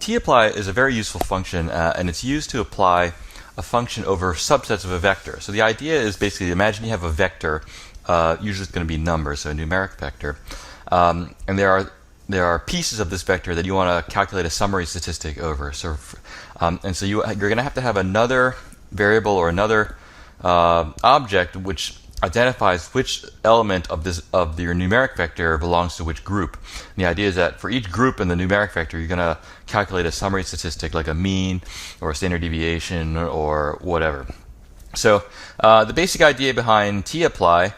tapply is a very useful function, and it's used to apply a function over subsets of a vector. So the idea is basically, imagine you have a vector, usually it's going to be numbers, so a numeric vector, and there are pieces of this vector that you want to calculate a summary statistic over. So, and so you're going to have another variable or another object which identifies which element of your numeric vector belongs to which group. And the idea is that for each group in the numeric vector, you're going to calculate a summary statistic like a mean or a standard deviation or whatever. So the basic idea behind tapply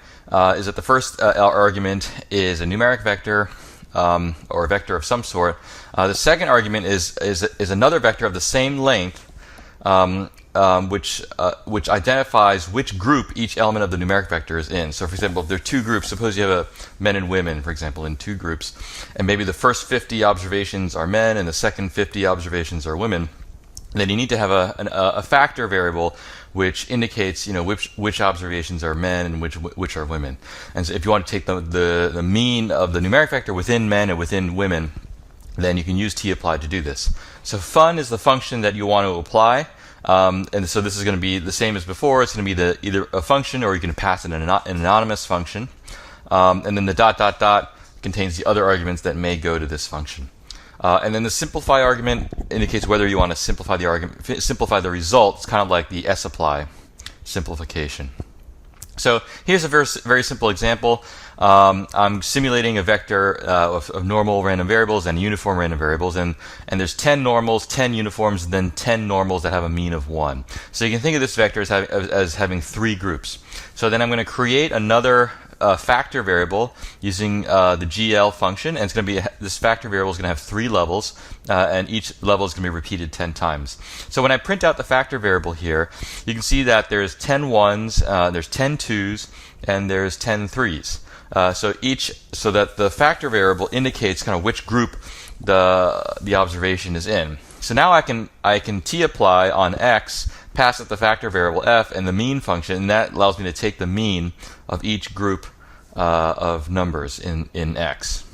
is that the first argument is a numeric vector or a vector of some sort. The second argument is another vector of the same length, which identifies which group each element of the numeric vector is in. So, for example, if there are two groups, suppose you have men and women, for example, in two groups, and maybe the first 50 observations are men and the second 50 observations are women, then you need to have a factor variable which indicates, which observations are men and which are women. And so if you want to take the mean of the numeric vector within men and within women, then you can use tapply to do this. So fun is the function that you want to apply. And so this is going to be the same as before. It's going to be either a function, or you can pass an anonymous function. And then the ... contains the other arguments that may go to this function. And then the simplify argument indicates whether you want to simplify the result. It's kind of like the sapply simplification. So here's a very simple example. I'm simulating a vector of normal random variables and uniform random variables, and there's 10 normals, 10 uniforms, and then 10 normals that have a mean of 1. So you can think of this vector as having 3 groups. So then I'm going to create another factor variable using the GL function, and it's going to be this factor variable is going to have 3 levels, and each level is going to be repeated 10 times. So when I print out the factor variable here, you can see that there's 10 1s, there's 10 2s, and there's 10 3s. So that the factor variable indicates kind of which group the observation is in. So now I can tapply on x, pass it the factor variable f and the mean function, and that allows me to take the mean of each group of numbers in x.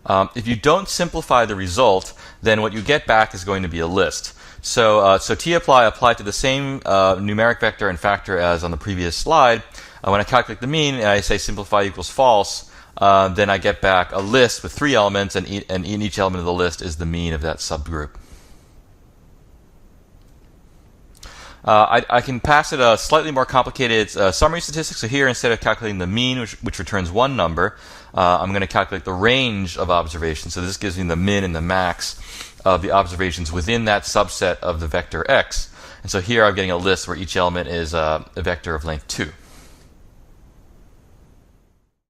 If you don't simplify the result, then what you get back is going to be a list. So tapply applied to the same numeric vector and factor as on the previous slide. When I calculate the mean and I say simplify equals false, then I get back a list with 3 elements, and in each element of the list is the mean of that subgroup. I can pass it a slightly more complicated summary statistic. So here, instead of calculating the mean, which returns one number, I'm going to calculate the range of observations. So this gives me the min and the max of the observations within that subset of the vector x. And so here I'm getting a list where each element is a vector of length 2.